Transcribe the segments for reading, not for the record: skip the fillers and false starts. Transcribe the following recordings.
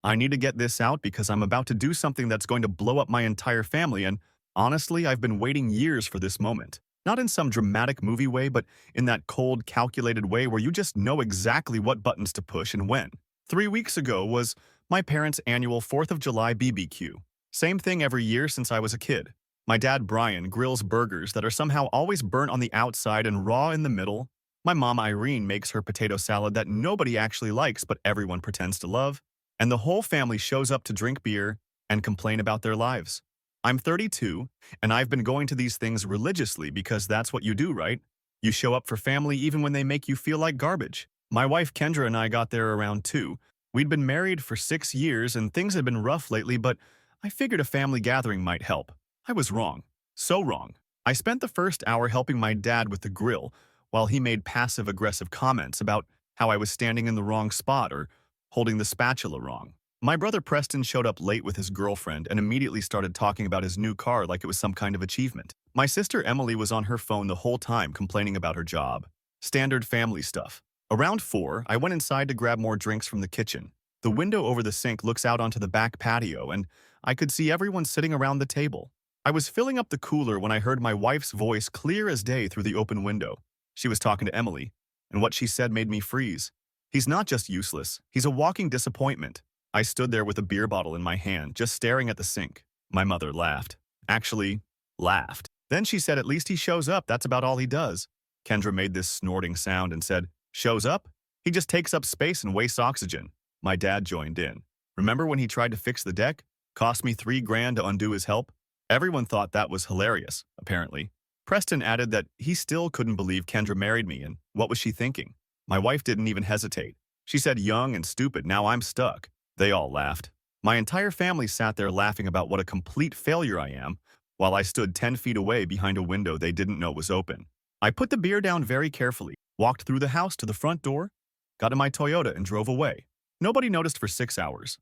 I need to get this out because I'm about to do something that's going to blow up my entire family, and honestly, I've been waiting years for this moment. Not in some dramatic movie way, but in that cold, calculated way where you just know exactly what buttons to push and when. 3 weeks ago was my parents' annual 4th of July BBQ. Same thing every year since I was a kid. My dad, Brian, grills burgers that are somehow always burnt on the outside and raw in the middle. My mom, Irene, makes her potato salad that nobody actually likes but everyone pretends to love. And the whole family shows up to drink beer and complain about their lives. I'm 32, and I've been going to these things religiously because that's what you do, right? You show up for family even when they make you feel like garbage. My wife Kendra and I got there around 2. We'd been married for 6 years and things had been rough lately, but I figured a family gathering might help. I was wrong. So wrong. I spent the first hour helping my dad with the grill while he made passive-aggressive comments about how I was standing in the wrong spot or holding the spatula wrong. My brother Preston showed up late with his girlfriend and immediately started talking about his new car like it was some kind of achievement. My sister Emily was on her phone the whole time complaining about her job. Standard family stuff. Around 4, I went inside to grab more drinks from the kitchen. The window over the sink looks out onto the back patio, and I could see everyone sitting around the table. I was filling up the cooler when I heard my wife's voice clear as day through the open window. She was talking to Emily, and what she said made me freeze. He's not just useless, he's a walking disappointment. I stood there with a beer bottle in my hand, just staring at the sink. My mother laughed. Actually, laughed. Then she said, "At least he shows up, that's about all he does." Kendra made this snorting sound and said, "Shows up? He just takes up space and wastes oxygen." My dad joined in. "Remember when he tried to fix the deck? Cost me $3,000 to undo his help?" Everyone thought that was hilarious, apparently. Preston added that he still couldn't believe Kendra married me, and what was she thinking? My wife didn't even hesitate. She said, "Young and stupid, now I'm stuck." They all laughed. My entire family sat there laughing about what a complete failure I am, while I stood 10 feet away behind a window they didn't know was open. I put the beer down very carefully, walked through the house to the front door, got in my Toyota and drove away. Nobody noticed for 6 hours.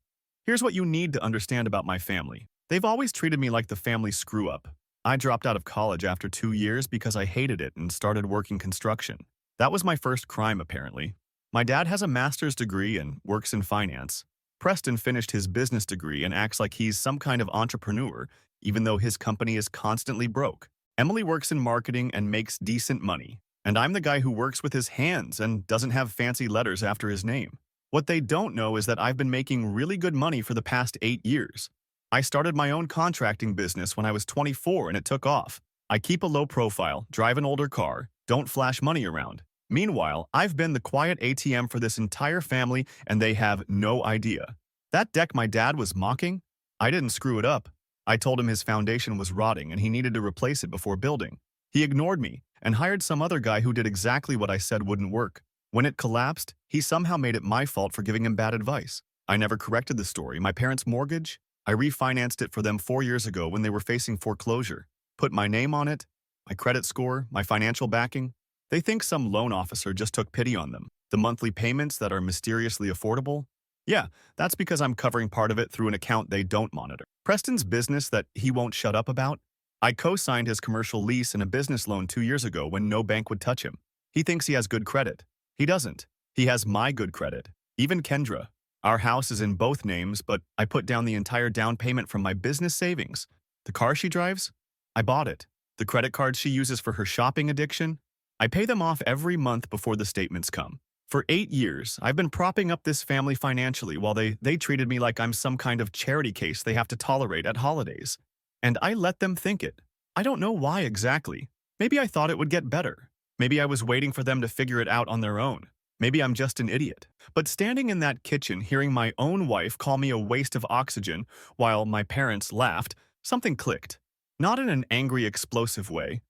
Here's what you need to understand about my family. They've always treated me like the family screw-up. I dropped out of college after 2 years because I hated it and started working construction. That was my first crime, apparently. My dad has a master's degree and works in finance. Preston finished his business degree and acts like he's some kind of entrepreneur, even though his company is constantly broke. Emily works in marketing and makes decent money. And I'm the guy who works with his hands and doesn't have fancy letters after his name. What they don't know is that I've been making really good money for the past 8 years. I started my own contracting business when I was 24 and it took off. I keep a low profile, drive an older car, don't flash money around. Meanwhile, I've been the quiet ATM for this entire family and they have no idea. That deck my dad was mocking? I didn't screw it up. I told him his foundation was rotting and he needed to replace it before building. He ignored me and hired some other guy who did exactly what I said wouldn't work. When it collapsed, he somehow made it my fault for giving him bad advice. I never corrected the story. My parents' mortgage? I refinanced it for them 4 years ago when they were facing foreclosure. Put my name on it, my credit score, my financial backing. They think some loan officer just took pity on them. The monthly payments that are mysteriously affordable? Yeah, that's because I'm covering part of it through an account they don't monitor. Preston's business that he won't shut up about? I co-signed his commercial lease and a business loan 2 years ago when no bank would touch him. He thinks he has good credit. He doesn't. He has my good credit. Even Kendra. Our house is in both names, but I put down the entire down payment from my business savings. The car she drives? I bought it. The credit cards she uses for her shopping addiction? I pay them off every month before the statements come. For 8 years, I've been propping up this family financially while they treated me like I'm some kind of charity case they have to tolerate at holidays. And I let them think it. I don't know why exactly. Maybe I thought it would get better. Maybe I was waiting for them to figure it out on their own. Maybe I'm just an idiot. But standing in that kitchen, hearing my own wife call me a waste of oxygen while my parents laughed, something clicked. Not in an angry, explosive way.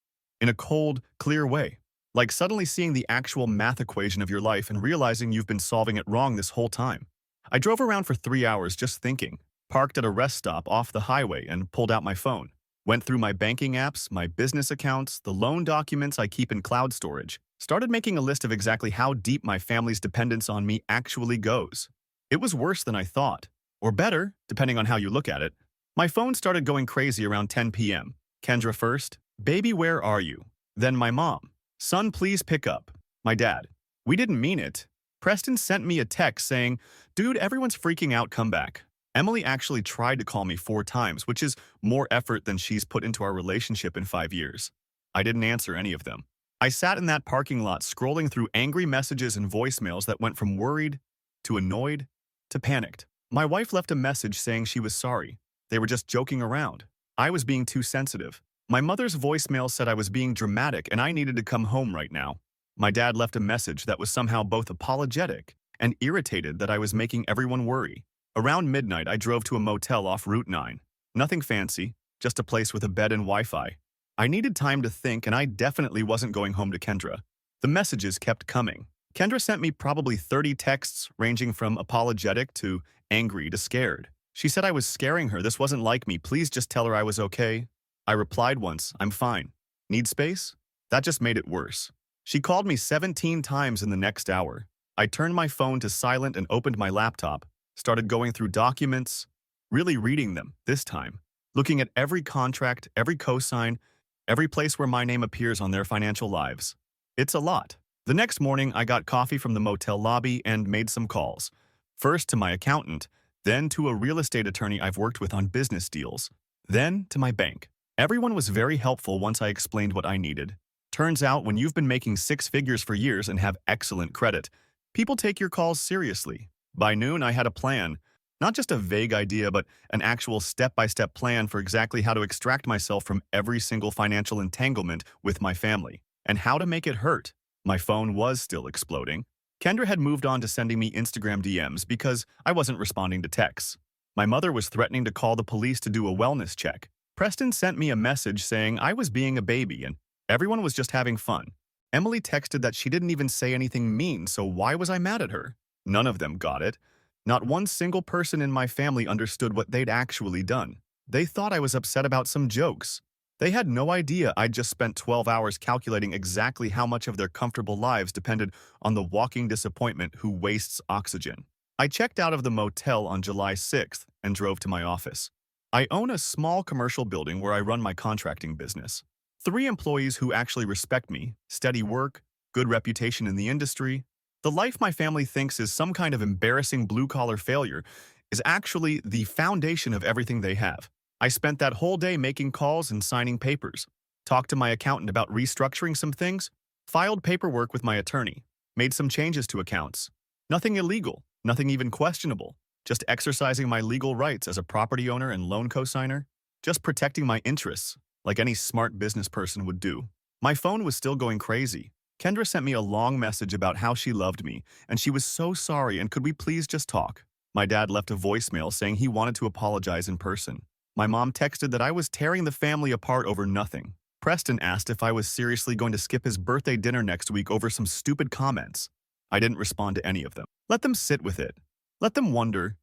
In a cold, clear way. Like suddenly seeing the actual math equation of your life and realizing you've been solving it wrong this whole time. I drove around for 3 hours just thinking, parked at a rest stop off the highway and pulled out my phone. Went through my banking apps, my business accounts, the loan documents I keep in cloud storage. Started making a list of exactly how deep my family's dependence on me actually goes. It was worse than I thought. Or better, depending on how you look at it. My phone started going crazy around 10 p.m. Kendra first. "Baby, where are you?" Then my mom. "Son, please pick up." My dad. "We didn't mean it." Preston sent me a text saying, "Dude, everyone's freaking out, come back." Emily actually tried to call me 4 times, which is more effort than she's put into our relationship in 5 years. I didn't answer any of them. I sat in that parking lot scrolling through angry messages and voicemails that went from worried to annoyed to panicked. My wife left a message saying she was sorry. They were just joking around. I was being too sensitive. My mother's voicemail said I was being dramatic and I needed to come home right now. My dad left a message that was somehow both apologetic and irritated that I was making everyone worry. Around midnight, I drove to a motel off Route 9. Nothing fancy, just a place with a bed and Wi-Fi. I needed time to think, and I definitely wasn't going home to Kendra. The messages kept coming. Kendra sent me probably 30 texts ranging from apologetic to angry to scared. She said I was scaring her. This wasn't like me. Please just tell her I was okay. I replied once, "I'm fine." Need space? That just made it worse. She called me 17 times in the next hour. I turned my phone to silent and opened my laptop, started going through documents, really reading them this time, looking at every contract, every cosign, every place where my name appears on their financial lives. It's a lot. The next morning, I got coffee from the motel lobby and made some calls. First to my accountant, then to a real estate attorney I've worked with on business deals, then to my bank. Everyone was very helpful once I explained what I needed. Turns out when you've been making 6 figures for years and have excellent credit, people take your calls seriously. By noon, I had a plan. Not just a vague idea, but an actual step-by-step plan for exactly how to extract myself from every single financial entanglement with my family, and how to make it hurt. My phone was still exploding. Kendra had moved on to sending me Instagram DMs because I wasn't responding to texts. My mother was threatening to call the police to do a wellness check. Preston sent me a message saying I was being a baby and everyone was just having fun. Emily texted that she didn't even say anything mean, so why was I mad at her? None of them got it. Not one single person in my family understood what they'd actually done. They thought I was upset about some jokes. They had no idea I'd just spent 12 hours calculating exactly how much of their comfortable lives depended on the walking disappointment who wastes oxygen. I checked out of the motel on July 6th and drove to my office. I own a small commercial building where I run my contracting business. 3 employees who actually respect me, steady work, good reputation in the industry. The life my family thinks is some kind of embarrassing blue-collar failure is actually the foundation of everything they have. I spent that whole day making calls and signing papers, talked to my accountant about restructuring some things, filed paperwork with my attorney, made some changes to accounts. Nothing illegal, nothing even questionable, just exercising my legal rights as a property owner and loan cosigner, just protecting my interests, like any smart business person would do. My phone was still going crazy. Kendra sent me a long message about how she loved me, and she was so sorry and could we please just talk. My dad left a voicemail saying he wanted to apologize in person. My mom texted that I was tearing the family apart over nothing. Preston asked if I was seriously going to skip his birthday dinner next week over some stupid comments. I didn't respond to any of them. Let them sit with it. Let them wonder.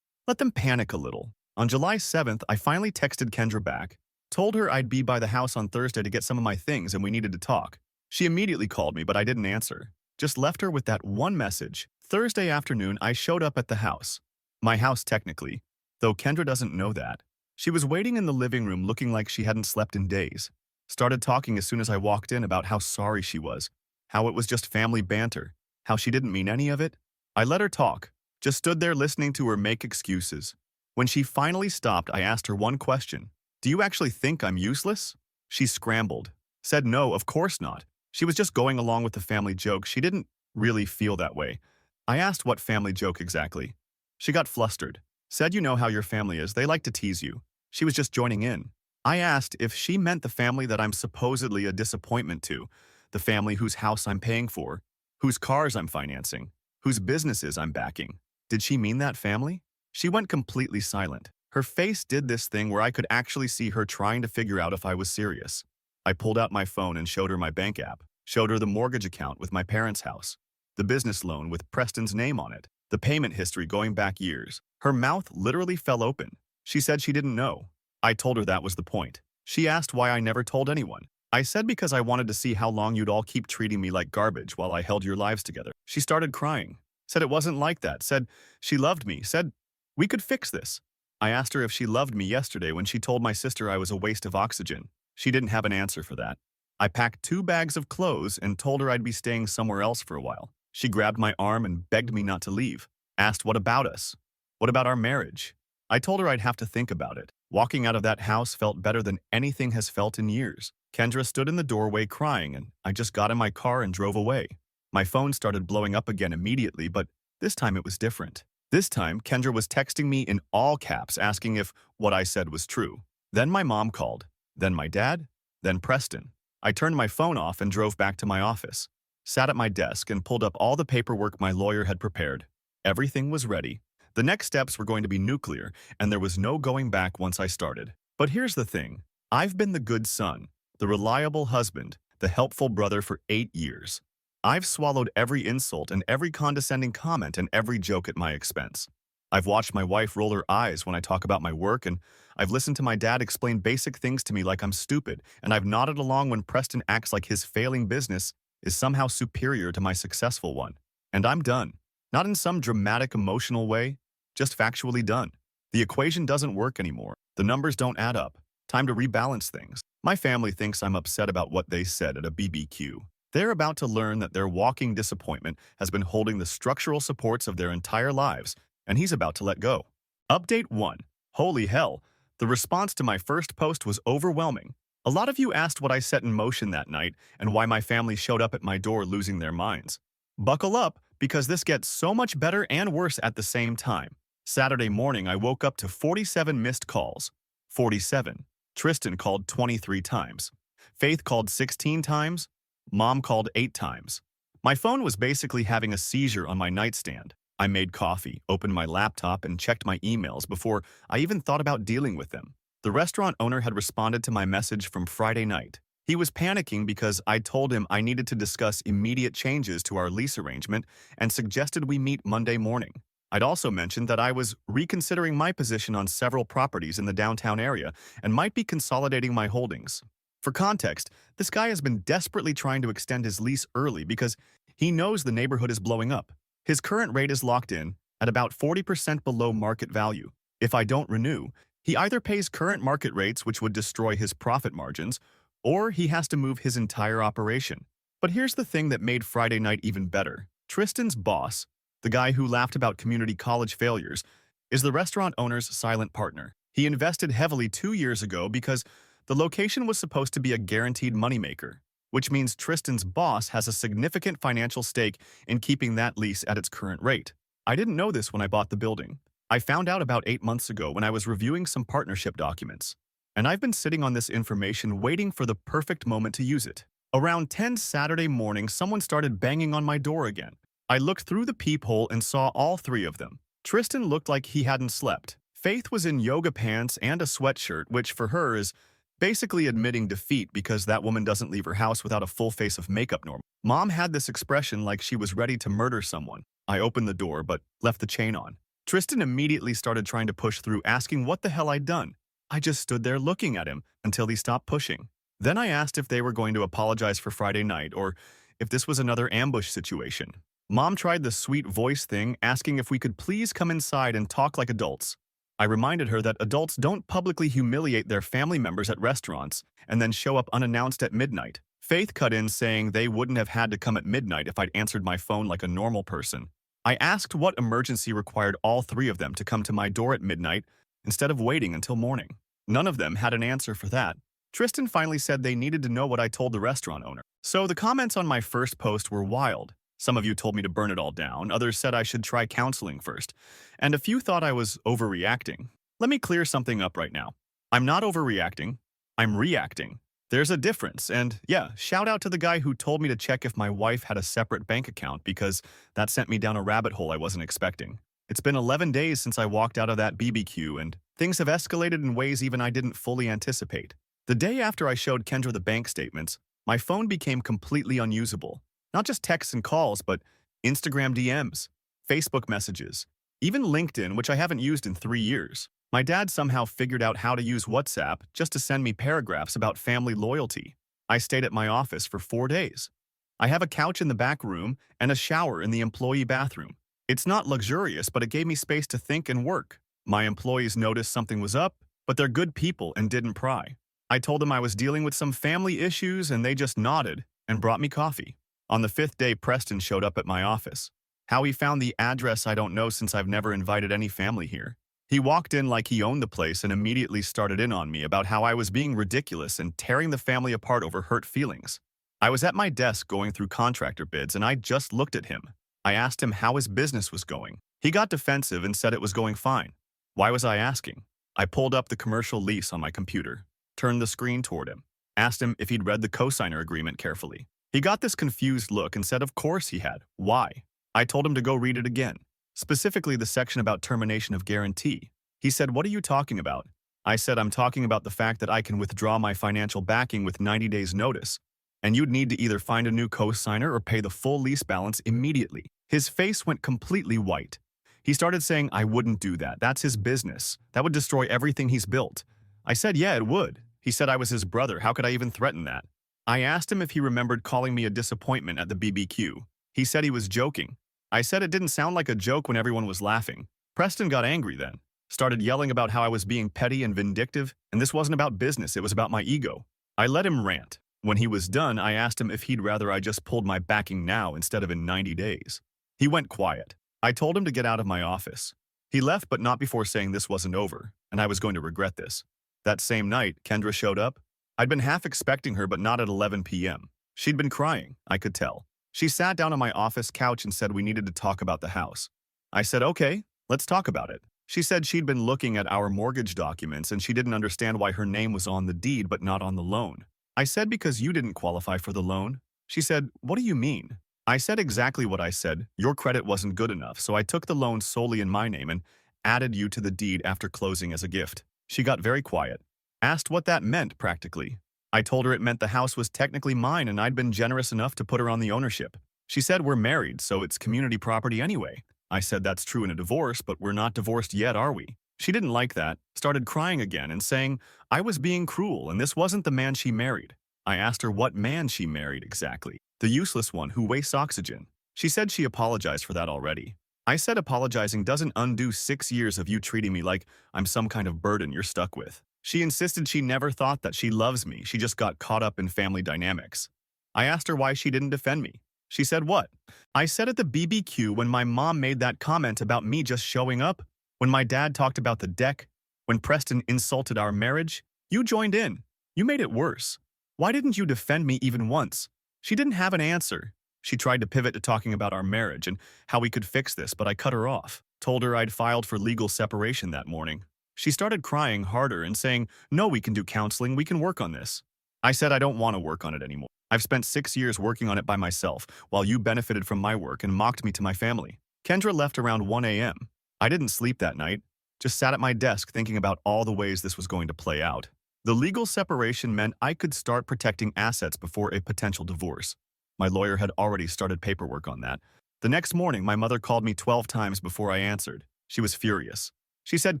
Let them panic a little. On July 7th, I finally texted Kendra back, told her I'd be by the house on Thursday to get some of my things and we needed to talk. She immediately called me, but I didn't answer. Just left her with that one message. Thursday afternoon, I showed up at the house. My house, technically, though Kendra doesn't know that. She was waiting in the living room looking like she hadn't slept in days. Started talking as soon as I walked in about how sorry she was, how it was just family banter, how she didn't mean any of it. I let her talk, just stood there listening to her make excuses. When she finally stopped, I asked her one question. "Do you actually think I'm useless?" She scrambled, said no, of course not. She was just going along with the family joke. She didn't really feel that way. I asked what family joke exactly. She got flustered, said you know how your family is, they like to tease you. She was just joining in. I asked if she meant the family that I'm supposedly a disappointment to, the family whose house I'm paying for, whose cars I'm financing, whose businesses I'm backing. Did she mean that family? She went completely silent. Her face did this thing where I could actually see her trying to figure out if I was serious. I pulled out my phone and showed her my bank app, showed her the mortgage account with my parents' house, the business loan with Preston's name on it, the payment history going back years. Her mouth literally fell open. She said she didn't know. I told her that was the point. She asked why I never told anyone. I said because I wanted to see how long you'd all keep treating me like garbage while I held your lives together. She started crying, said it wasn't like that, said she loved me, said we could fix this. I asked her if she loved me yesterday when she told my sister I was a waste of oxygen. She didn't have an answer for that. I packed 2 bags of clothes and told her I'd be staying somewhere else for a while. She grabbed my arm and begged me not to leave, asked what about us? What about our marriage? I told her I'd have to think about it. Walking out of that house felt better than anything has felt in years. Kendra stood in the doorway crying, and I just got in my car and drove away. My phone started blowing up again immediately, but this time it was different. This time, Kendra was texting me in all caps asking if what I said was true. Then my mom called, then my dad, then Preston. I turned my phone off and drove back to my office, sat at my desk and pulled up all the paperwork my lawyer had prepared. Everything was ready. The next steps were going to be nuclear, and there was no going back once I started. But here's the thing. I've been the good son, the reliable husband, the helpful brother for 8 years. I've swallowed every insult and every condescending comment and every joke at my expense. I've watched my wife roll her eyes when I talk about my work, and I've listened to my dad explain basic things to me like I'm stupid, and I've nodded along when Preston acts like his failing business is somehow superior to my successful one. And I'm done. Not in some dramatic emotional way, just factually done. The equation doesn't work anymore. The numbers don't add up. Time to rebalance things. My family thinks I'm upset about what they said at a BBQ. They're about to learn that their walking disappointment has been holding the structural supports of their entire lives, and he's about to let go. Update 1. Holy hell, the response to my first post was overwhelming. A lot of you asked what I set in motion that night and why my family showed up at my door losing their minds. Buckle up, because this gets so much better and worse at the same time. Saturday morning, I woke up to 47 missed calls. 47. Tristan called 23 times. Faith called 16 times. Mom called 8 times. My phone was basically having a seizure on my nightstand. I made coffee, opened my laptop, and checked my emails before I even thought about dealing with them. The restaurant owner had responded to my message from Friday night. He was panicking because I told him I needed to discuss immediate changes to our lease arrangement and suggested we meet Monday morning. I'd also mentioned that I was reconsidering my position on several properties in the downtown area and might be consolidating my holdings. For context, this guy has been desperately trying to extend his lease early because he knows the neighborhood is blowing up. His current rate is locked in at about 40% below market value. If I don't renew, he either pays current market rates, which would destroy his profit margins, or he has to move his entire operation. But here's the thing that made Friday night even better. Tristan's boss, the guy who laughed about community college failures, is the restaurant owner's silent partner. He invested heavily 2 years ago because the location was supposed to be a guaranteed moneymaker, which means Tristan's boss has a significant financial stake in keeping that lease at its current rate. I didn't know this when I bought the building. I found out about 8 months ago when I was reviewing some partnership documents. And I've been sitting on this information waiting for the perfect moment to use it. Around 10 Saturday morning, someone started banging on my door again. I looked through the peephole and saw all 3 of them. Tristan looked like he hadn't slept. Faith was in yoga pants and a sweatshirt, which for her is basically admitting defeat because that woman doesn't leave her house without a full face of makeup normal. Mom had this expression like she was ready to murder someone. I opened the door but left the chain on. Tristan immediately started trying to push through, asking what the hell I'd done. I just stood there looking at him until he stopped pushing. Then I asked if they were going to apologize for Friday night or if this was another ambush situation. Mom tried the sweet voice thing, asking if we could please come inside and talk like adults. I reminded her that adults don't publicly humiliate their family members at restaurants and then show up unannounced at midnight. Faith cut in, saying they wouldn't have had to come at midnight if I'd answered my phone like a normal person. I asked what emergency required all 3 of them to come to my door at midnight instead of waiting until morning. None of them had an answer for that. Tristan finally said they needed to know what I told the restaurant owner. So the comments on my first post were wild. Some of you told me to burn it all down, others said I should try counseling first, and a few thought I was overreacting. Let me clear something up right now. I'm not overreacting, I'm reacting. There's a difference, and yeah, shout out to the guy who told me to check if my wife had a separate bank account because that sent me down a rabbit hole I wasn't expecting. It's been 11 days since I walked out of that BBQ, and things have escalated in ways even I didn't fully anticipate. The day after I showed Kendra the bank statements, my phone became completely unusable. Not just texts and calls, but Instagram DMs, Facebook messages, even LinkedIn, which I haven't used in 3 years. My dad somehow figured out how to use WhatsApp just to send me paragraphs about family loyalty. I stayed at my office for 4 days. I have a couch in the back room and a shower in the employee bathroom. It's not luxurious, but it gave me space to think and work. My employees noticed something was up, but they're good people and didn't pry. I told them I was dealing with some family issues and they just nodded and brought me coffee. On the fifth day, Preston showed up at my office. How he found the address, I don't know since I've never invited any family here. He walked in like he owned the place and immediately started in on me about how I was being ridiculous and tearing the family apart over hurt feelings. I was at my desk going through contractor bids and I just looked at him. I asked him how his business was going. He got defensive and said it was going fine. Why was I asking? I pulled up the commercial lease on my computer, turned the screen toward him, asked him if he'd read the cosigner agreement carefully. He got this confused look and said of course he had. Why? I told him to go read it again, specifically the section about termination of guarantee. He said, "What are you talking about?" I said, "I'm talking about the fact that I can withdraw my financial backing with 90 days notice, and you'd need to either find a new cosigner or pay the full lease balance immediately." His face went completely white. He started saying, "I wouldn't do that. That's his business. That would destroy everything he's built." I said, "Yeah, it would." He said I was his brother. How could I even threaten that? I asked him if he remembered calling me a disappointment at the BBQ. He said he was joking. I said it didn't sound like a joke when everyone was laughing. Preston got angry then, started yelling about how I was being petty and vindictive, and this wasn't about business, it was about my ego. I let him rant. When he was done, I asked him if he'd rather I just pulled my backing now instead of in 90 days. He went quiet. I told him to get out of my office. He left, but not before saying this wasn't over, and I was going to regret this. That same night, Kendra showed up. I'd been half expecting her, but not at 11 p.m. She'd been crying, I could tell. She sat down on my office couch and said we needed to talk about the house. I said, "Okay, let's talk about it." She said she'd been looking at our mortgage documents and she didn't understand why her name was on the deed but not on the loan. I said, "Because you didn't qualify for the loan." She said, "What do you mean?" I said exactly what I said. Your credit wasn't good enough, so I took the loan solely in my name and added you to the deed after closing as a gift. She got very quiet. Asked what that meant, practically. I told her it meant the house was technically mine and I'd been generous enough to put her on the ownership. She said we're married, so it's community property anyway. I said that's true in a divorce, but we're not divorced yet, are we? She didn't like that, started crying again and saying I was being cruel and this wasn't the man she married. I asked her what man she married exactly. The useless one who wastes oxygen. She said she apologized for that already. I said apologizing doesn't undo 6 years of you treating me like I'm some kind of burden you're stuck with. She insisted she never thought that she loves me, she just got caught up in family dynamics. I asked her why she didn't defend me. She said what? I said at the BBQ when my mom made that comment about me just showing up, when my dad talked about the deck, when Preston insulted our marriage, you joined in. You made it worse. Why didn't you defend me even once? She didn't have an answer. She tried to pivot to talking about our marriage and how we could fix this, but I cut her off. Told her I'd filed for legal separation that morning. She started crying harder and saying, "No, we can do counseling, we can work on this." I said I don't want to work on it anymore. I've spent 6 years working on it by myself, while you benefited from my work and mocked me to my family. Kendra left around 1 a.m. I didn't sleep that night, just sat at my desk thinking about all the ways this was going to play out. The legal separation meant I could start protecting assets before a potential divorce. My lawyer had already started paperwork on that. The next morning, my mother called me 12 times before I answered. She was furious. She said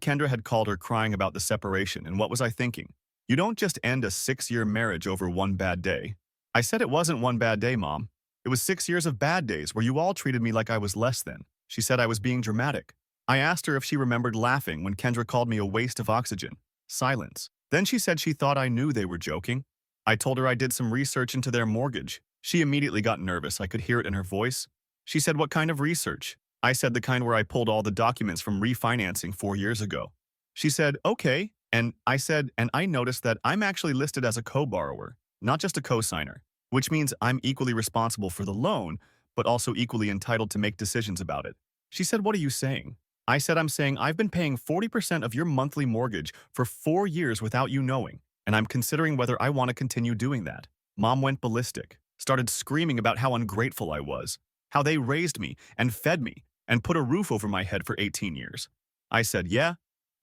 Kendra had called her crying about the separation, and what was I thinking? You don't just end a 6-year marriage over one bad day. I said it wasn't one bad day, Mom. It was 6 years of bad days where you all treated me like I was less than. She said I was being dramatic. I asked her if she remembered laughing when Kendra called me a waste of oxygen. Silence. Then she said she thought I knew they were joking. I told her I did some research into their mortgage. She immediately got nervous. I could hear it in her voice. She said, "What kind of research?" I said the kind where I pulled all the documents from refinancing 4 years ago. She said, "Okay." And I said, "And I noticed that I'm actually listed as a co-borrower, not just a co-signer, which means I'm equally responsible for the loan, but also equally entitled to make decisions about it." She said, "What are you saying?" I said, "I'm saying I've been paying 40% of your monthly mortgage for 4 years without you knowing, and I'm considering whether I want to continue doing that." Mom went ballistic, started screaming about how ungrateful I was, how they raised me and fed me and put a roof over my head for 18 years. I said, "Yeah,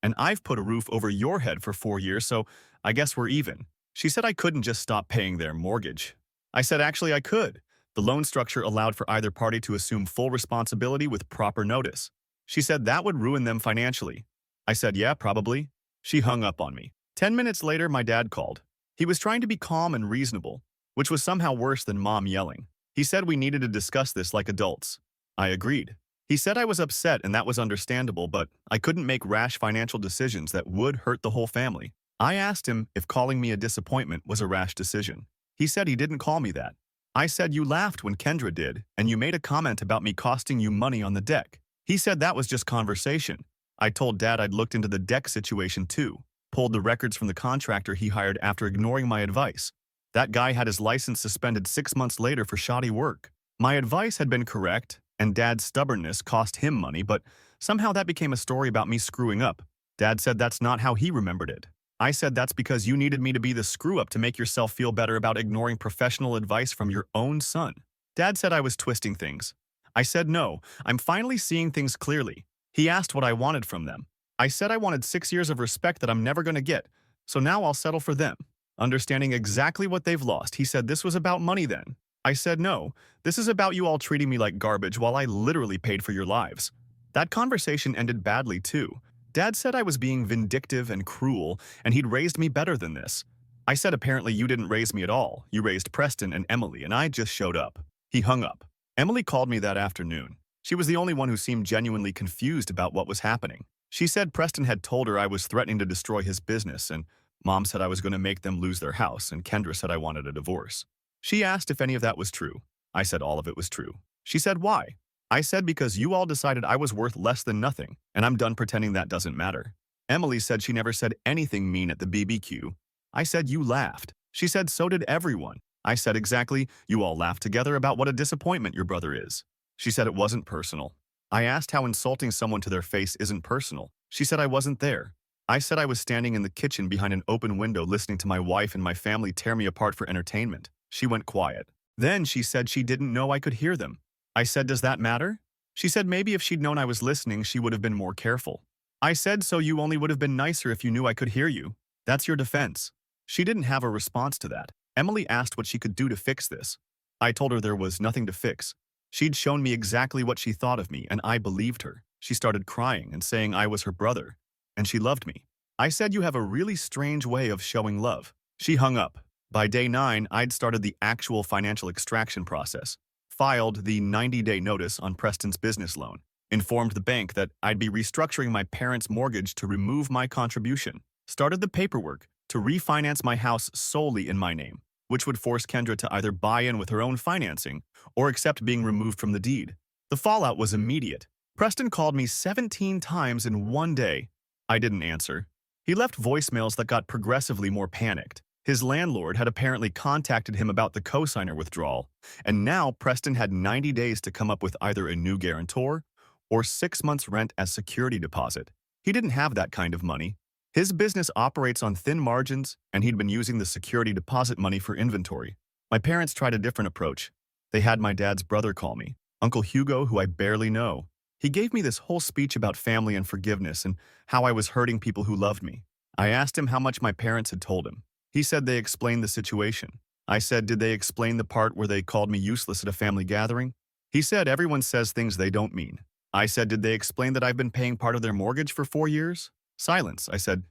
and I've put a roof over your head for 4 years, so I guess we're even." She said I couldn't just stop paying their mortgage. I said actually I could. The loan structure allowed for either party to assume full responsibility with proper notice. She said that would ruin them financially. I said, "Yeah, probably." She hung up on me. 10 minutes later, my dad called. He was trying to be calm and reasonable, which was somehow worse than Mom yelling. He said we needed to discuss this like adults. I agreed. He said I was upset and that was understandable, but I couldn't make rash financial decisions that would hurt the whole family. I asked him if calling me a disappointment was a rash decision. He said he didn't call me that. I said you laughed when Kendra did, and you made a comment about me costing you money on the deck. He said that was just conversation. I told Dad I'd looked into the deck situation too, pulled the records from the contractor he hired after ignoring my advice. That guy had his license suspended 6 months later for shoddy work. My advice had been correct, and Dad's stubbornness cost him money, but somehow that became a story about me screwing up. Dad said that's not how he remembered it. I said that's because you needed me to be the screw-up to make yourself feel better about ignoring professional advice from your own son. Dad said I was twisting things. I said no, I'm finally seeing things clearly. He asked what I wanted from them. I said I wanted 6 years of respect that I'm never going to get, so now I'll settle for them. Understanding exactly what they've lost, he said this was about money then. I said no, this is about you all treating me like garbage while I literally paid for your lives. That conversation ended badly too. Dad said I was being vindictive and cruel, and he'd raised me better than this. I said apparently you didn't raise me at all. You raised Preston and Emily, and I just showed up. He hung up. Emily called me that afternoon. She was the only one who seemed genuinely confused about what was happening. She said Preston had told her I was threatening to destroy his business, and Mom said I was going to make them lose their house, and Kendra said I wanted a divorce. She asked if any of that was true. I said all of it was true. She said why? I said because you all decided I was worth less than nothing, and I'm done pretending that doesn't matter. Emily said she never said anything mean at the BBQ. I said you laughed. She said so did everyone. I said exactly, you all laughed together about what a disappointment your brother is. She said it wasn't personal. I asked how insulting someone to their face isn't personal. She said I wasn't there. I said I was standing in the kitchen behind an open window listening to my wife and my family tear me apart for entertainment. She went quiet. Then she said she didn't know I could hear them. I said, does that matter? She said maybe if she'd known I was listening, she would have been more careful. I said, so you only would have been nicer if you knew I could hear you. That's your defense. She didn't have a response to that. Emily asked what she could do to fix this. I told her there was nothing to fix. She'd shown me exactly what she thought of me, and I believed her. She started crying and saying I was her brother, and she loved me. I said you have a really strange way of showing love. She hung up. By day 9, I'd started the actual financial extraction process, filed the 90-day notice on Preston's business loan, informed the bank that I'd be restructuring my parents' mortgage to remove my contribution, started the paperwork to refinance my house solely in my name, which would force Kendra to either buy in with her own financing or accept being removed from the deed. The fallout was immediate. Preston called me 17 times in one day. I didn't answer. He left voicemails that got progressively more panicked. His landlord had apparently contacted him about the cosigner withdrawal, and now Preston had 90 days to come up with either a new guarantor or 6 months' rent as security deposit. He didn't have that kind of money. His business operates on thin margins, and he'd been using the security deposit money for inventory. My parents tried a different approach. They had my dad's brother call me, Uncle Hugo, who I barely know. He gave me this whole speech about family and forgiveness and how I was hurting people who loved me. I asked him how much my parents had told him. He said they explained the situation. I said, did they explain the part where they called me useless at a family gathering? He said everyone says things they don't mean. I said, did they explain that I've been paying part of their mortgage for 4 years? Silence. I said,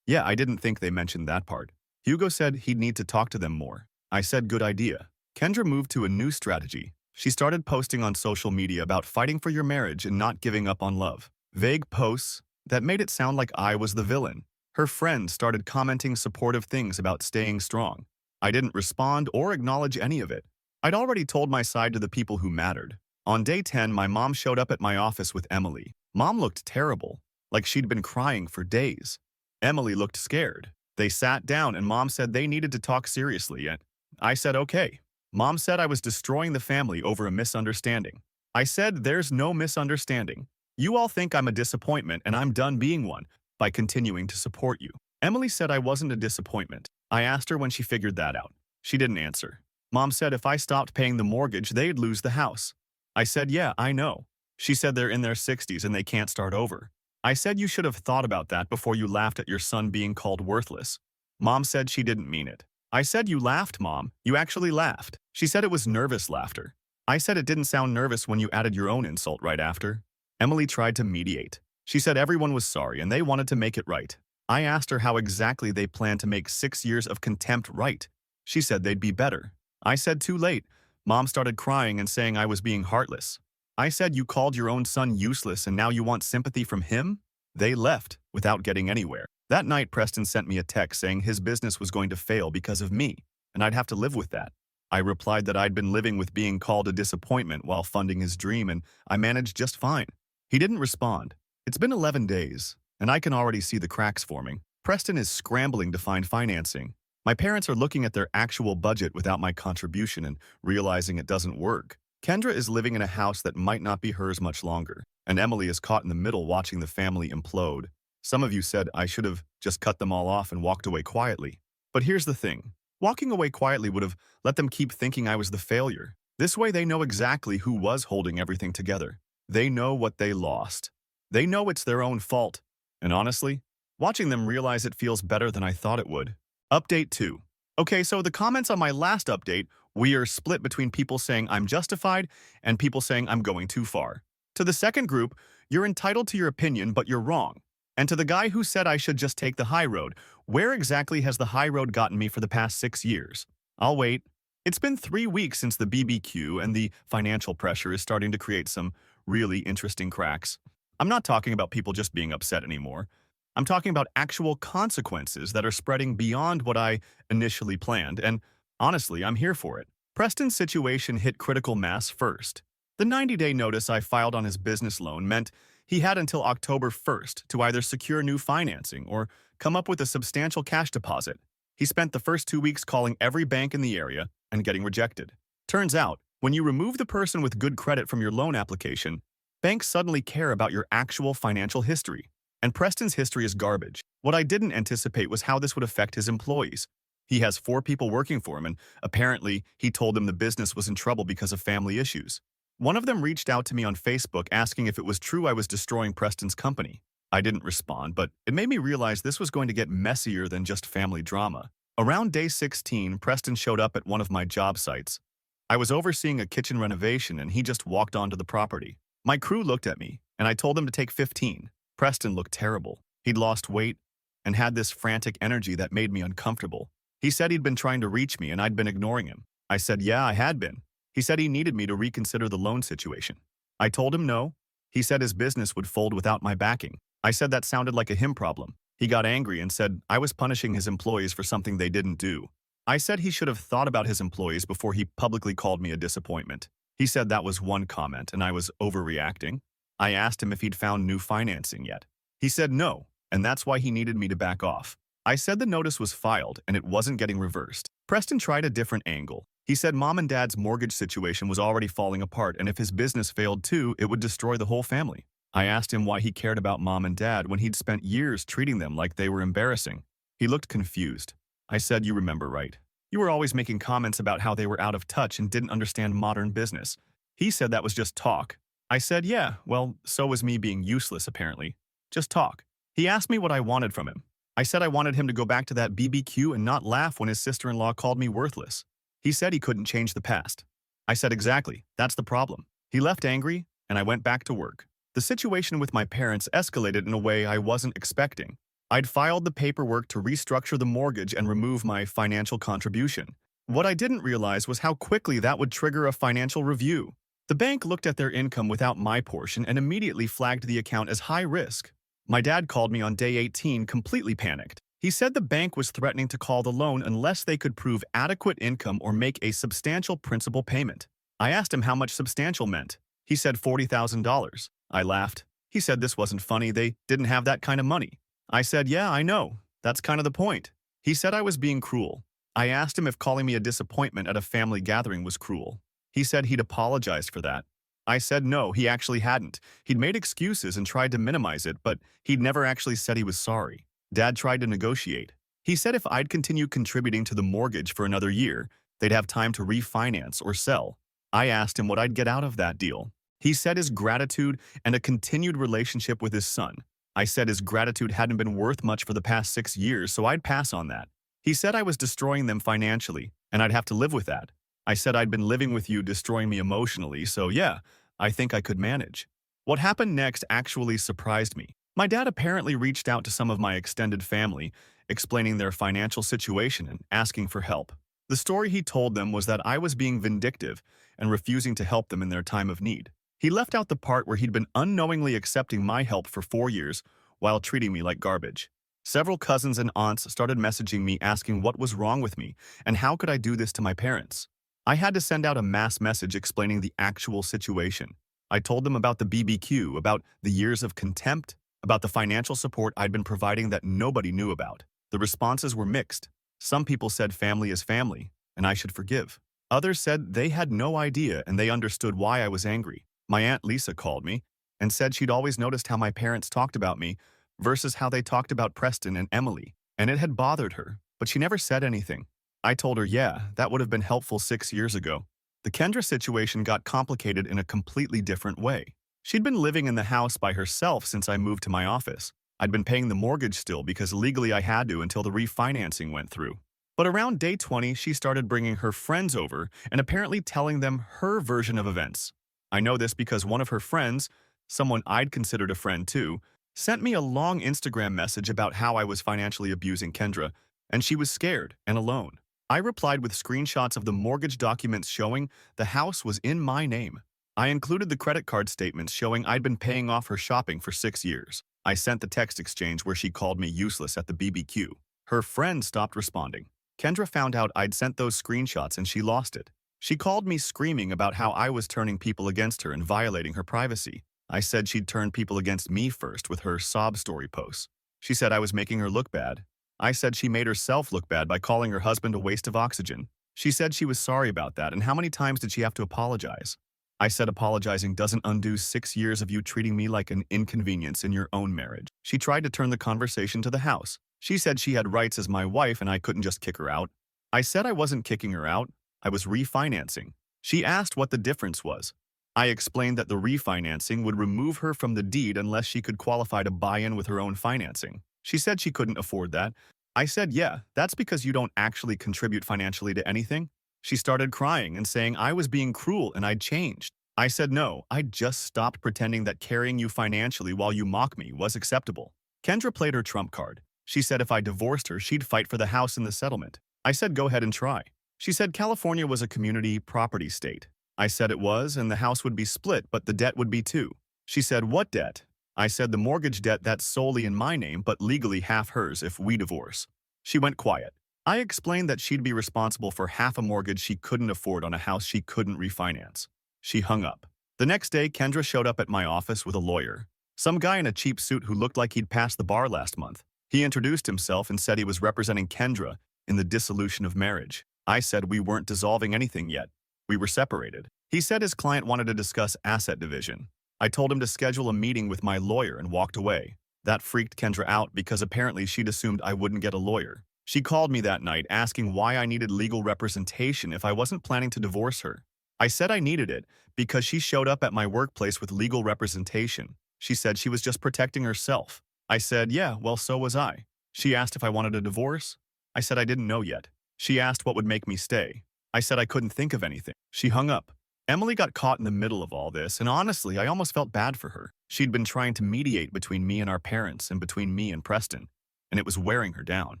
yeah, I didn't think they mentioned that part. Hugo said he'd need to talk to them more. I said, good idea. Kendra moved to a new strategy. She started posting on social media about fighting for your marriage and not giving up on love. Vague posts that made it sound like I was the villain. Her friends started commenting supportive things about staying strong. I didn't respond or acknowledge any of it. I'd already told my side to the people who mattered. On day 10, my mom showed up at my office with Emily. Mom looked terrible, like she'd been crying for days. Emily looked scared. They sat down and Mom said they needed to talk seriously, and I said okay. Mom said I was destroying the family over a misunderstanding. I said there's no misunderstanding. You all think I'm a disappointment and I'm done being one by continuing to support you. Emily said I wasn't a disappointment. I asked her when she figured that out. She didn't answer. Mom said if I stopped paying the mortgage, they'd lose the house. I said, yeah, I know. She said they're in their 60s and they can't start over. I said you should have thought about that before you laughed at your son being called worthless. Mom said she didn't mean it. I said you laughed, Mom. You actually laughed. She said it was nervous laughter. I said it didn't sound nervous when you added your own insult right after. Emily tried to mediate. She said everyone was sorry and they wanted to make it right. I asked her how exactly they planned to make 6 years of contempt right. She said they'd be better. I said too late. Mom started crying and saying I was being heartless. I said you called your own son useless and now you want sympathy from him? They left without getting anywhere. That night, Preston sent me a text saying his business was going to fail because of me, and I'd have to live with that. I replied that I'd been living with being called a disappointment while funding his dream, and I managed just fine. He didn't respond. It's been 11 days, and I can already see the cracks forming. Preston is scrambling to find financing. My parents are looking at their actual budget without my contribution and realizing it doesn't work. Kendra is living in a house that might not be hers much longer, and Emily is caught in the middle watching the family implode. Some of you said I should have just cut them all off and walked away quietly. But here's the thing. Walking away quietly would have let them keep thinking I was the failure. This way they know exactly who was holding everything together. They know what they lost. They know it's their own fault. And honestly, watching them realize it feels better than I thought it would. Update 2. Okay, so the comments on my last update, we are split between people saying I'm justified and people saying I'm going too far. To the second group, you're entitled to your opinion, but you're wrong. And to the guy who said I should just take the high road, where exactly has the high road gotten me for the past 6 years? I'll wait. It's been 3 weeks since the BBQ, and the financial pressure is starting to create some really interesting cracks. I'm not talking about people just being upset anymore. I'm talking about actual consequences that are spreading beyond what I initially planned, and honestly, I'm here for it. Preston's situation hit critical mass first. The 90-day notice I filed on his business loan meant he had until October 1st to either secure new financing or come up with a substantial cash deposit. He spent the first 2 weeks calling every bank in the area and getting rejected. Turns out, when you remove the person with good credit from your loan application, banks suddenly care about your actual financial history. And Preston's history is garbage. What I didn't anticipate was how this would affect his employees. He has 4 people working for him, and apparently he told them the business was in trouble because of family issues. One of them reached out to me on Facebook asking if it was true I was destroying Preston's company. I didn't respond, but it made me realize this was going to get messier than just family drama. Around day 16, Preston showed up at one of my job sites. I was overseeing a kitchen renovation, and he just walked onto the property. My crew looked at me, and I told them to take 15. Preston looked terrible. He'd lost weight and had this frantic energy that made me uncomfortable. He said he'd been trying to reach me and I'd been ignoring him. I said, yeah, I had been. He said he needed me to reconsider the loan situation. I told him no. He said his business would fold without my backing. I said that sounded like a him problem. He got angry and said I was punishing his employees for something they didn't do. I said he should have thought about his employees before he publicly called me a disappointment. He said that was one comment and I was overreacting. I asked him if he'd found new financing yet. He said no, and that's why he needed me to back off. I said the notice was filed and it wasn't getting reversed. Preston tried a different angle. He said mom and dad's mortgage situation was already falling apart, and if his business failed too, it would destroy the whole family. I asked him why he cared about mom and dad when he'd spent years treating them like they were embarrassing. He looked confused. I said, you remember right. You were always making comments about how they were out of touch and didn't understand modern business. He said that was just talk. I said, yeah, well, so was me being useless apparently. Just talk. He asked me what I wanted from him. I said I wanted him to go back to that BBQ and not laugh when his sister-in-law called me worthless. He said he couldn't change the past. I said exactly, that's the problem. He left angry, and I went back to work. The situation with my parents escalated in a way I wasn't expecting. I'd filed the paperwork to restructure the mortgage and remove my financial contribution. What I didn't realize was how quickly that would trigger a financial review. The bank looked at their income without my portion and immediately flagged the account as high risk. My dad called me on day 18 completely panicked. He said the bank was threatening to call the loan unless they could prove adequate income or make a substantial principal payment. I asked him how much substantial meant. He said $40,000. I laughed. He said this wasn't funny, they didn't have that kind of money. I said, yeah, I know. That's kind of the point. He said I was being cruel. I asked him if calling me a disappointment at a family gathering was cruel. He said he'd apologized for that. I said no, he actually hadn't. He'd made excuses and tried to minimize it, but he'd never actually said he was sorry. Dad tried to negotiate. He said if I'd continue contributing to the mortgage for another year, they'd have time to refinance or sell. I asked him what I'd get out of that deal. He said his gratitude and a continued relationship with his son. I said his gratitude hadn't been worth much for the past 6 years, so I'd pass on that. He said I was destroying them financially, and I'd have to live with that. I said I'd been living with you destroying me emotionally, so yeah, I think I could manage. What happened next actually surprised me. My dad apparently reached out to some of my extended family, explaining their financial situation and asking for help. The story he told them was that I was being vindictive and refusing to help them in their time of need. He left out the part where he'd been unknowingly accepting my help for 4 years while treating me like garbage. Several cousins and aunts started messaging me asking what was wrong with me and how could I do this to my parents. I had to send out a mass message explaining the actual situation. I told them about the BBQ, about the years of contempt, about the financial support I'd been providing that nobody knew about. The responses were mixed. Some people said family is family, and I should forgive. Others said they had no idea and they understood why I was angry. My Aunt Lisa called me and said she'd always noticed how my parents talked about me versus how they talked about Preston and Emily, and it had bothered her, but she never said anything. I told her, yeah, that would have been helpful 6 years ago. The Kendra situation got complicated in a completely different way. She'd been living in the house by herself since I moved to my office. I'd been paying the mortgage still because legally I had to until the refinancing went through. But around day 20, she started bringing her friends over and apparently telling them her version of events. I know this because one of her friends, someone I'd considered a friend too, sent me a long Instagram message about how I was financially abusing Kendra, and she was scared and alone. I replied with screenshots of the mortgage documents showing the house was in my name. I included the credit card statements showing I'd been paying off her shopping for 6 years. I sent the text exchange where she called me useless at the BBQ. Her friend stopped responding. Kendra found out I'd sent those screenshots and she lost it. She called me screaming about how I was turning people against her and violating her privacy. I said she'd turned people against me first with her sob story posts. She said I was making her look bad. I said she made herself look bad by calling her husband a waste of oxygen. She said she was sorry about that, and how many times did she have to apologize? I said apologizing doesn't undo 6 years of you treating me like an inconvenience in your own marriage. She tried to turn the conversation to the house. She said she had rights as my wife and I couldn't just kick her out. I said I wasn't kicking her out. I was refinancing. She asked what the difference was. I explained that the refinancing would remove her from the deed unless she could qualify to buy in with her own financing. She said she couldn't afford that. I said, yeah, that's because you don't actually contribute financially to anything. She started crying and saying I was being cruel and I'd changed. I said no, I'd just stopped pretending that carrying you financially while you mock me was acceptable. Kendra played her trump card. She said if I divorced her, she'd fight for the house and the settlement. I said go ahead and try. She said California was a community property state. I said it was, and the house would be split, but the debt would be too. She said, what debt? I said the mortgage debt that's solely in my name but legally half hers if we divorce. She went quiet. I explained that she'd be responsible for half a mortgage she couldn't afford on a house she couldn't refinance. She hung up. The next day, Kendra showed up at my office with a lawyer. Some guy in a cheap suit who looked like he'd passed the bar last month. He introduced himself and said he was representing Kendra in the dissolution of marriage. I said we weren't dissolving anything yet. We were separated. He said his client wanted to discuss asset division. I told him to schedule a meeting with my lawyer and walked away. That freaked Kendra out because apparently she'd assumed I wouldn't get a lawyer. She called me that night asking why I needed legal representation if I wasn't planning to divorce her. I said I needed it because she showed up at my workplace with legal representation. She said she was just protecting herself. I said, yeah, well, so was I. She asked if I wanted a divorce. I said I didn't know yet. She asked what would make me stay. I said I couldn't think of anything. She hung up. Emily got caught in the middle of all this, and honestly, I almost felt bad for her. She'd been trying to mediate between me and our parents and between me and Preston, and it was wearing her down.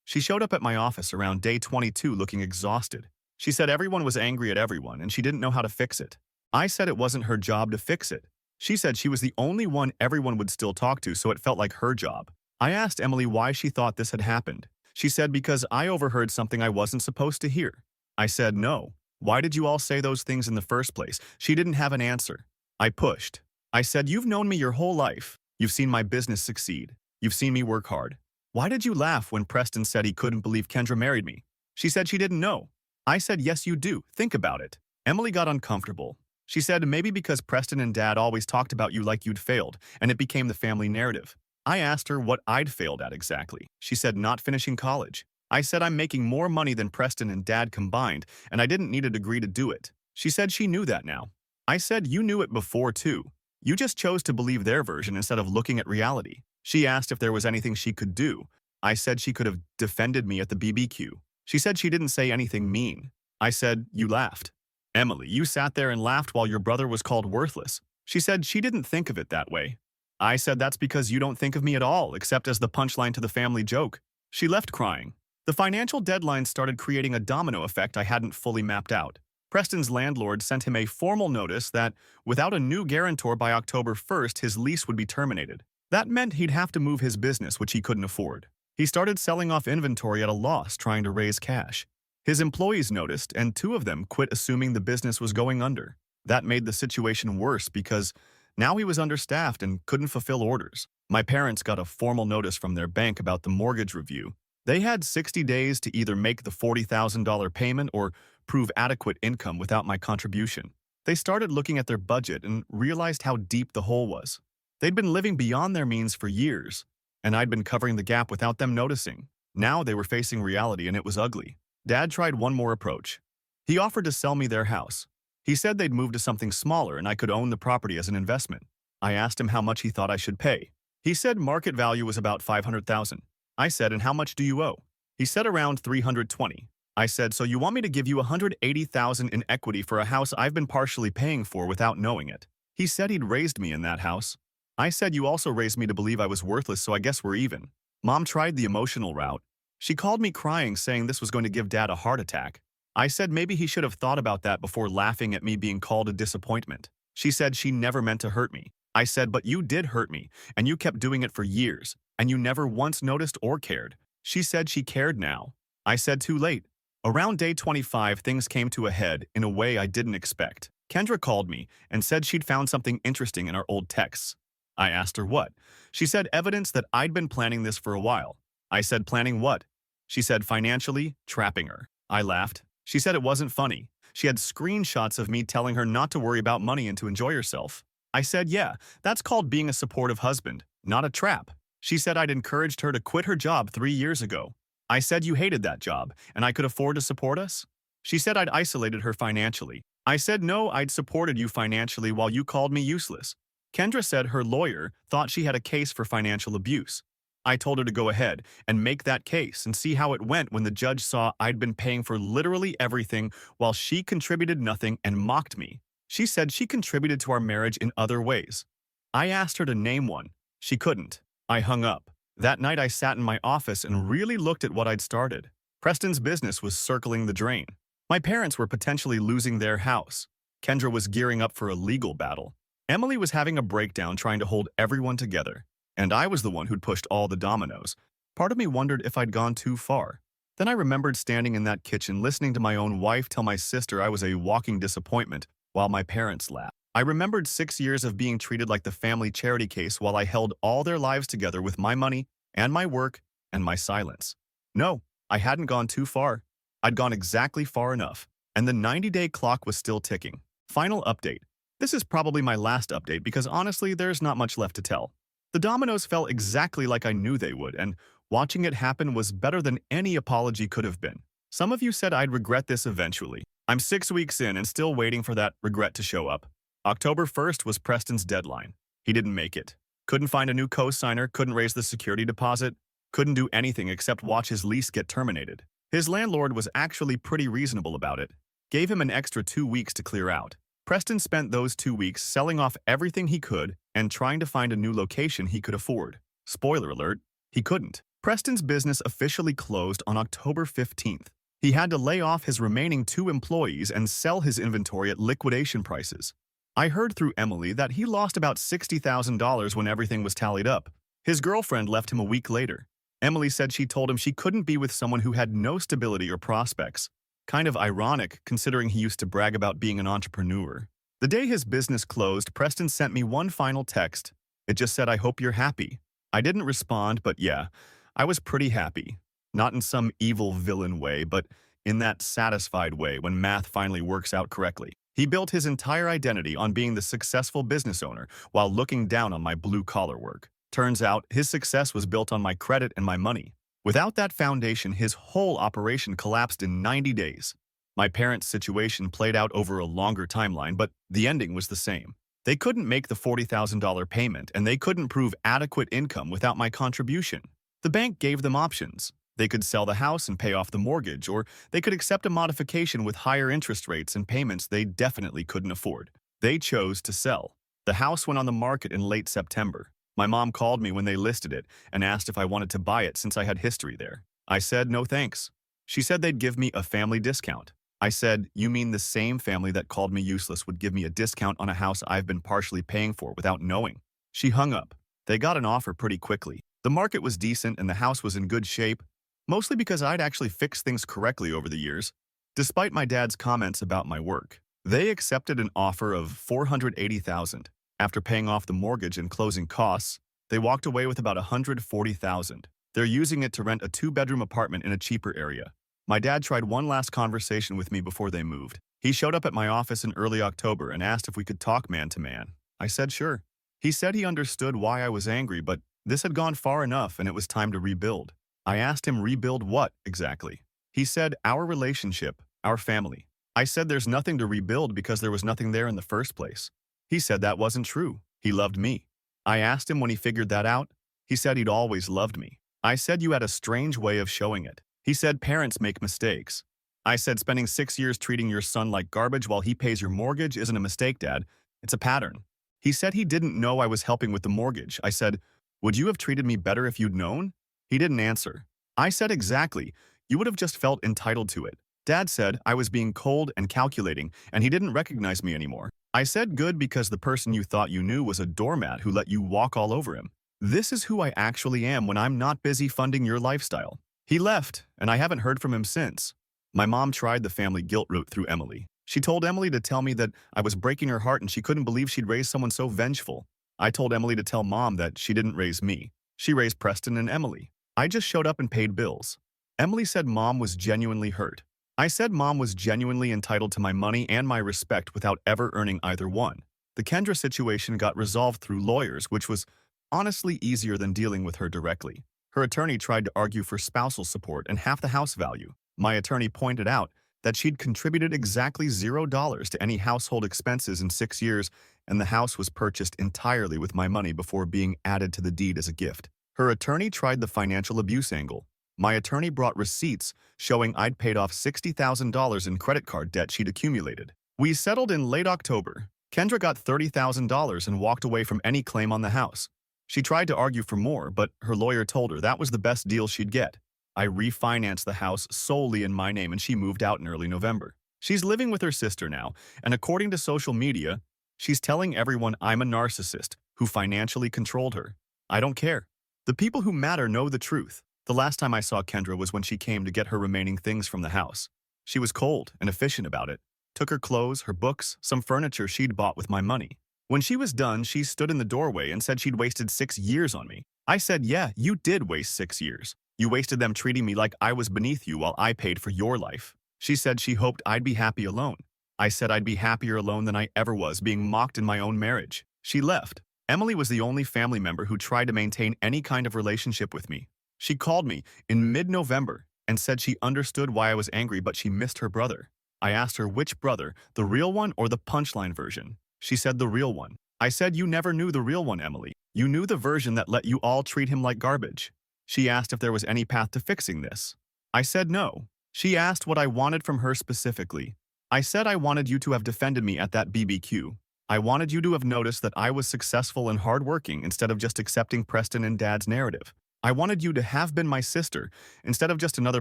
She showed up at my office around day 22 looking exhausted. She said everyone was angry at everyone and she didn't know how to fix it. I said it wasn't her job to fix it. She said she was the only one everyone would still talk to, so it felt like her job. I asked Emily why she thought this had happened. She said because I overheard something I wasn't supposed to hear. I said no. Why did you all say those things in the first place? She didn't have an answer. I pushed. I said, you've known me your whole life. You've seen my business succeed. You've seen me work hard. Why did you laugh when Preston said he couldn't believe Kendra married me? She said she didn't know. I said, yes, you do. Think about it. Emily got uncomfortable. She said maybe because Preston and Dad always talked about you like you'd failed, and it became the family narrative. I asked her what I'd failed at exactly. She said not finishing college. I said I'm making more money than Preston and Dad combined, and I didn't need a degree to do it. She said she knew that now. I said you knew it before too. You just chose to believe their version instead of looking at reality. She asked if there was anything she could do. I said she could have defended me at the BBQ. She said she didn't say anything mean. I said, you laughed. Emily, you sat there and laughed while your brother was called worthless. She said she didn't think of it that way. I said that's because you don't think of me at all, except as the punchline to the family joke. She left crying. The financial deadline started creating a domino effect I hadn't fully mapped out. Preston's landlord sent him a formal notice that, without a new guarantor by October 1st, his lease would be terminated. That meant he'd have to move his business, which he couldn't afford. He started selling off inventory at a loss, trying to raise cash. His employees noticed, and two of them quit assuming the business was going under. That made the situation worse because now he was understaffed and couldn't fulfill orders. My parents got a formal notice from their bank about the mortgage review. They had 60 days to either make the $40,000 payment or prove adequate income without my contribution. They started looking at their budget and realized how deep the hole was. They'd been living beyond their means for years, and I'd been covering the gap without them noticing. Now they were facing reality, and it was ugly. Dad tried one more approach. He offered to sell me their house. He said they'd move to something smaller and I could own the property as an investment. I asked him how much he thought I should pay. He said market value was about $500,000. I said, and how much do you owe? He said around $320,000. I said, so you want me to give you $180,000 in equity for a house I've been partially paying for without knowing it? He said he'd raised me in that house. I said, you also raised me to believe I was worthless, so I guess we're even. Mom tried the emotional route. She called me crying, saying this was going to give Dad a heart attack. I said maybe he should have thought about that before laughing at me being called a disappointment. She said she never meant to hurt me. I said, but you did hurt me, and you kept doing it for years, and you never once noticed or cared. She said she cared now. I said too late. Around day 25, things came to a head in a way I didn't expect. Kendra called me and said she'd found something interesting in our old texts. I asked her what. She said evidence that I'd been planning this for a while. I said planning what? She said financially trapping her. I laughed. She said it wasn't funny. She had screenshots of me telling her not to worry about money and to enjoy herself. I said, yeah, that's called being a supportive husband, not a trap. She said I'd encouraged her to quit her job 3 years ago. I said you hated that job, and I could afford to support us? She said I'd isolated her financially. I said no, I'd supported you financially while you called me useless. Kendra said her lawyer thought she had a case for financial abuse. I told her to go ahead and make that case and see how it went when the judge saw I'd been paying for literally everything while she contributed nothing and mocked me. She said she contributed to our marriage in other ways. I asked her to name one. She couldn't. I hung up. That night I sat in my office and really looked at what I'd started. Preston's business was circling the drain. My parents were potentially losing their house. Kendra was gearing up for a legal battle. Emily was having a breakdown trying to hold everyone together. And I was the one who'd pushed all the dominoes. Part of me wondered if I'd gone too far. Then I remembered standing in that kitchen listening to my own wife tell my sister I was a walking disappointment while my parents laughed. I remembered 6 years of being treated like the family charity case while I held all their lives together with my money and my work and my silence. No, I hadn't gone too far. I'd gone exactly far enough, and the 90-day clock was still ticking. Final update. This is probably my last update because honestly, there's not much left to tell. The dominoes fell exactly like I knew they would, and watching it happen was better than any apology could have been. Some of you said I'd regret this eventually. I'm 6 weeks in and still waiting for that regret to show up. October 1st was Preston's deadline. He didn't make it. Couldn't find a new co-signer, couldn't raise the security deposit, couldn't do anything except watch his lease get terminated. His landlord was actually pretty reasonable about it. Gave him an extra 2 weeks to clear out. Preston spent those 2 weeks selling off everything he could and trying to find a new location he could afford. Spoiler alert, he couldn't. Preston's business officially closed on October 15th. He had to lay off his remaining 2 employees and sell his inventory at liquidation prices. I heard through Emily that he lost about $60,000 when everything was tallied up. His girlfriend left him a week later. Emily said she told him she couldn't be with someone who had no stability or prospects. Kind of ironic, considering he used to brag about being an entrepreneur. The day his business closed, Preston sent me one final text. It just said, I hope you're happy. I didn't respond, but yeah, I was pretty happy. Not in some evil villain way, but in that satisfied way when math finally works out correctly. He built his entire identity on being the successful business owner while looking down on my blue-collar work. Turns out, his success was built on my credit and my money. Without that foundation, his whole operation collapsed in 90 days. My parents' situation played out over a longer timeline, but the ending was the same. They couldn't make the $40,000 payment, and they couldn't prove adequate income without my contribution. The bank gave them options. They could sell the house and pay off the mortgage, or they could accept a modification with higher interest rates and payments they definitely couldn't afford. They chose to sell. The house went on the market in late September. My mom called me when they listed it and asked if I wanted to buy it since I had history there. I said no thanks. She said they'd give me a family discount. I said, you mean the same family that called me useless would give me a discount on a house I've been partially paying for without knowing? She hung up. They got an offer pretty quickly. The market was decent and the house was in good shape. mostly because I'd actually fixed things correctly over the years. Despite my dad's comments about my work, they accepted an offer of $480,000. After paying off the mortgage and closing costs, they walked away with about $140,000. They're using it to rent a two-bedroom apartment in a cheaper area. My dad tried one last conversation with me before they moved. He showed up at my office in early October and asked if we could talk man to man. I said sure. He said he understood why I was angry, but this had gone far enough and it was time to rebuild. I asked him rebuild what exactly? He said our relationship, our family. I said there's nothing to rebuild because there was nothing there in the first place. He said that wasn't true. He loved me. I asked him when he figured that out. He said he'd always loved me. I said you had a strange way of showing it. He said parents make mistakes. I said spending 6 years treating your son like garbage while he pays your mortgage isn't a mistake, Dad. It's a pattern. He said he didn't know I was helping with the mortgage. I said, would you have treated me better if you'd known? He didn't answer. I said exactly. You would have just felt entitled to it. Dad said I was being cold and calculating, and he didn't recognize me anymore. I said good because the person you thought you knew was a doormat who let you walk all over him. This is who I actually am when I'm not busy funding your lifestyle. He left, and I haven't heard from him since. My mom tried the family guilt route through Emily. She told Emily to tell me that I was breaking her heart and she couldn't believe she'd raised someone so vengeful. I told Emily to tell Mom that she didn't raise me. She raised Preston and Emily. I just showed up and paid bills. Emily said Mom was genuinely hurt. I said Mom was genuinely entitled to my money and my respect without ever earning either one. The Kendra situation got resolved through lawyers, which was honestly easier than dealing with her directly. Her attorney tried to argue for spousal support and half the house value. My attorney pointed out that she'd contributed exactly $0 to any household expenses in 6 years, and the house was purchased entirely with my money before being added to the deed as a gift. Her attorney tried the financial abuse angle. My attorney brought receipts showing I'd paid off $60,000 in credit card debt she'd accumulated. We settled in late October. Kendra got $30,000 and walked away from any claim on the house. She tried to argue for more, but her lawyer told her that was the best deal she'd get. I refinanced the house solely in my name and she moved out in early November. She's living with her sister now, and according to social media, she's telling everyone I'm a narcissist who financially controlled her. I don't care. The people who matter know the truth. The last time I saw Kendra was when she came to get her remaining things from the house. She was cold and efficient about it. Took her clothes, her books, some furniture she'd bought with my money. When she was done, she stood in the doorway and said she'd wasted 6 years on me. I said, yeah, you did waste 6 years. You wasted them treating me like I was beneath you while I paid for your life. She said she hoped I'd be happy alone. I said I'd be happier alone than I ever was being mocked in my own marriage. She left. Emily was the only family member who tried to maintain any kind of relationship with me. She called me in mid-November and said she understood why I was angry, but she missed her brother. I asked her which brother, the real one or the punchline version. She said the real one. I said you never knew the real one, Emily. You knew the version that let you all treat him like garbage. She asked if there was any path to fixing this. I said no. She asked what I wanted from her specifically. I said I wanted you to have defended me at that BBQ. I wanted you to have noticed that I was successful and hardworking instead of just accepting Preston and Dad's narrative. I wanted you to have been my sister instead of just another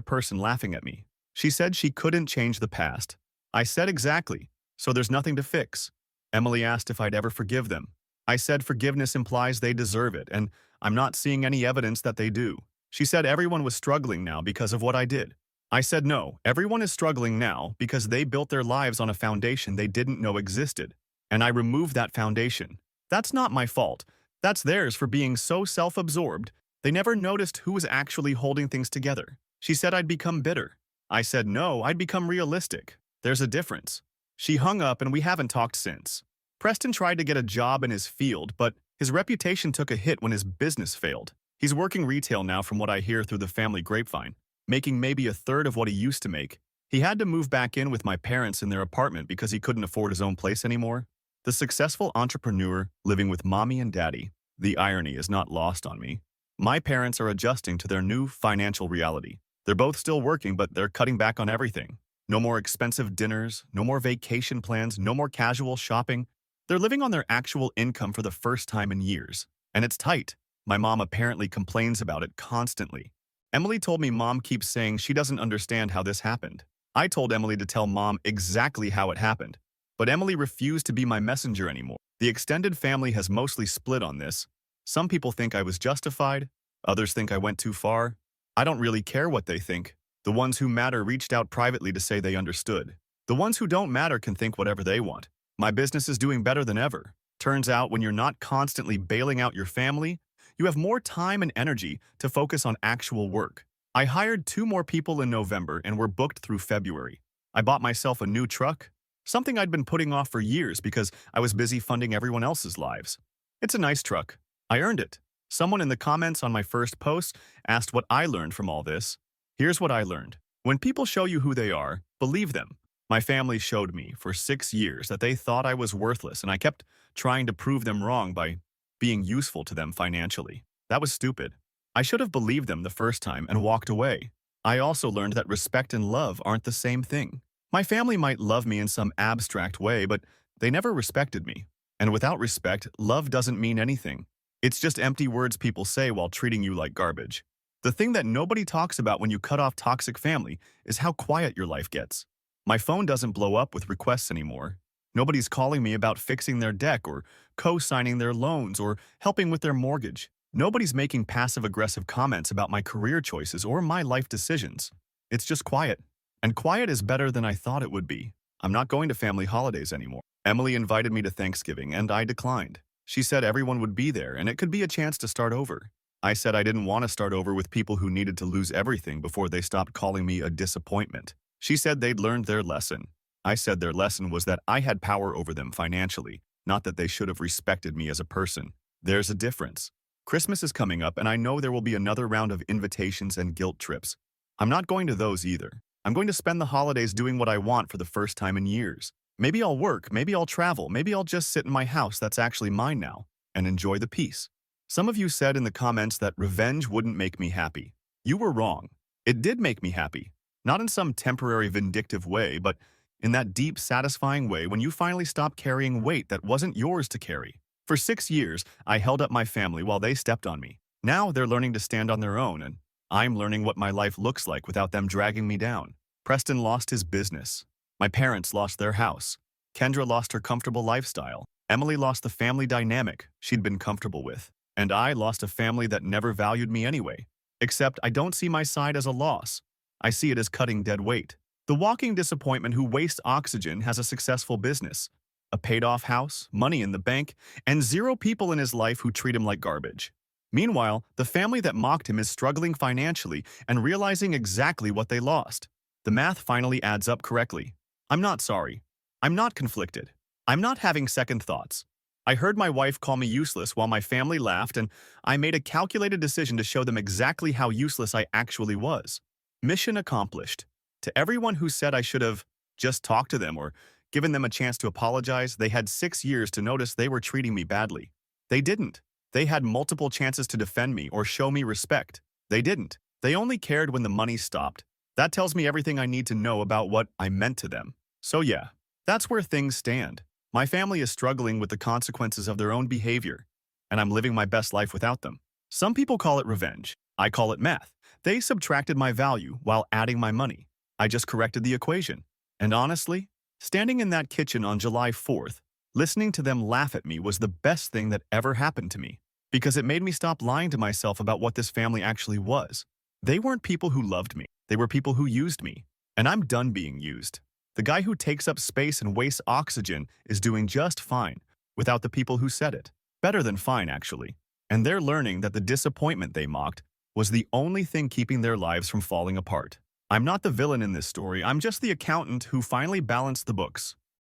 person laughing at me. She said she couldn't change the past. I said exactly, so there's nothing to fix. Emily asked if I'd ever forgive them. I said forgiveness implies they deserve it, and I'm not seeing any evidence that they do. She said everyone was struggling now because of what I did. I said no, everyone is struggling now because they built their lives on a foundation they didn't know existed, and I removed that foundation. That's not my fault. That's theirs for being so self-absorbed. They never noticed who was actually holding things together. She said I'd become bitter. I said no, I'd become realistic. There's a difference. She hung up and we haven't talked since. Preston tried to get a job in his field, but his reputation took a hit when his business failed. He's working retail now from what I hear through the family grapevine, making maybe a third of what he used to make. He had to move back in with my parents in their apartment because he couldn't afford his own place anymore. The successful entrepreneur living with mommy and daddy. The irony is not lost on me. My parents are adjusting to their new financial reality. They're both still working, but they're cutting back on everything. No more expensive dinners, no more vacation plans, no more casual shopping. They're living on their actual income for the first time in years. And it's tight. My mom apparently complains about it constantly. Emily told me Mom keeps saying she doesn't understand how this happened. I told Emily to tell Mom exactly how it happened. But Emily refused to be my messenger anymore. The extended family has mostly split on this. Some people think I was justified. Others think I went too far. I don't really care what they think. The ones who matter reached out privately to say they understood. The ones who don't matter can think whatever they want. My business is doing better than ever. Turns out when you're not constantly bailing out your family, you have more time and energy to focus on actual work. I hired 2 more people in November and were booked through February. I bought myself a new truck, something I'd been putting off for years because I was busy funding everyone else's lives. It's a nice truck. I earned it. Someone in the comments on my first post asked what I learned from all this. Here's what I learned. When people show you who they are, believe them. My family showed me for 6 years that they thought I was worthless, and I kept trying to prove them wrong by being useful to them financially. That was stupid. I should have believed them the first time and walked away. I also learned that respect and love aren't the same thing. My family might love me in some abstract way, but they never respected me. And without respect, love doesn't mean anything. It's just empty words people say while treating you like garbage. The thing that nobody talks about when you cut off toxic family is how quiet your life gets. My phone doesn't blow up with requests anymore. Nobody's calling me about fixing their deck or co-signing their loans or helping with their mortgage. Nobody's making passive-aggressive comments about my career choices or my life decisions. It's just quiet. And quiet is better than I thought it would be. I'm not going to family holidays anymore. Emily invited me to Thanksgiving, and I declined. She said everyone would be there, and it could be a chance to start over. I said I didn't want to start over with people who needed to lose everything before they stopped calling me a disappointment. She said they'd learned their lesson. I said their lesson was that I had power over them financially, not that they should have respected me as a person. There's a difference. Christmas is coming up, and I know there will be another round of invitations and guilt trips. I'm not going to those either. I'm going to spend the holidays doing what I want for the first time in years. Maybe I'll work, maybe I'll travel, maybe I'll just sit in my house that's actually mine now and enjoy the peace. Some of you said in the comments that revenge wouldn't make me happy. You were wrong. It did make me happy. Not in some temporary vindictive way, but in that deep, satisfying way when you finally stop carrying weight that wasn't yours to carry. For 6 years, I held up my family while they stepped on me. Now they're learning to stand on their own, and I'm learning what my life looks like without them dragging me down. Preston lost his business. My parents lost their house. Kendra lost her comfortable lifestyle. Emily lost the family dynamic she'd been comfortable with. And I lost a family that never valued me anyway. Except I don't see my side as a loss. I see it as cutting dead weight. The walking disappointment who wastes oxygen has a successful business, a paid-off house, money in the bank, and 0 people in his life who treat him like garbage. Meanwhile, the family that mocked him is struggling financially and realizing exactly what they lost. The math finally adds up correctly. I'm not sorry. I'm not conflicted. I'm not having second thoughts. I heard my wife call me useless while my family laughed, and I made a calculated decision to show them exactly how useless I actually was. Mission accomplished. To everyone who said I should have just talked to them or given them a chance to apologize, they had 6 years to notice they were treating me badly. They didn't. They had multiple chances to defend me or show me respect. They didn't. They only cared when the money stopped. That tells me everything I need to know about what I meant to them. So yeah, that's where things stand. My family is struggling with the consequences of their own behavior, and I'm living my best life without them. Some people call it revenge. I call it math. They subtracted my value while adding my money. I just corrected the equation. And honestly, standing in that kitchen on July 4th, listening to them laugh at me was the best thing that ever happened to me, because it made me stop lying to myself about what this family actually was. They weren't people who loved me. They were people who used me. And I'm done being used. The guy who takes up space and wastes oxygen is doing just fine without the people who said it. Better than fine, actually. And they're learning that the disappointment they mocked was the only thing keeping their lives from falling apart. I'm not the villain in this story. I'm just the accountant who finally balanced the books.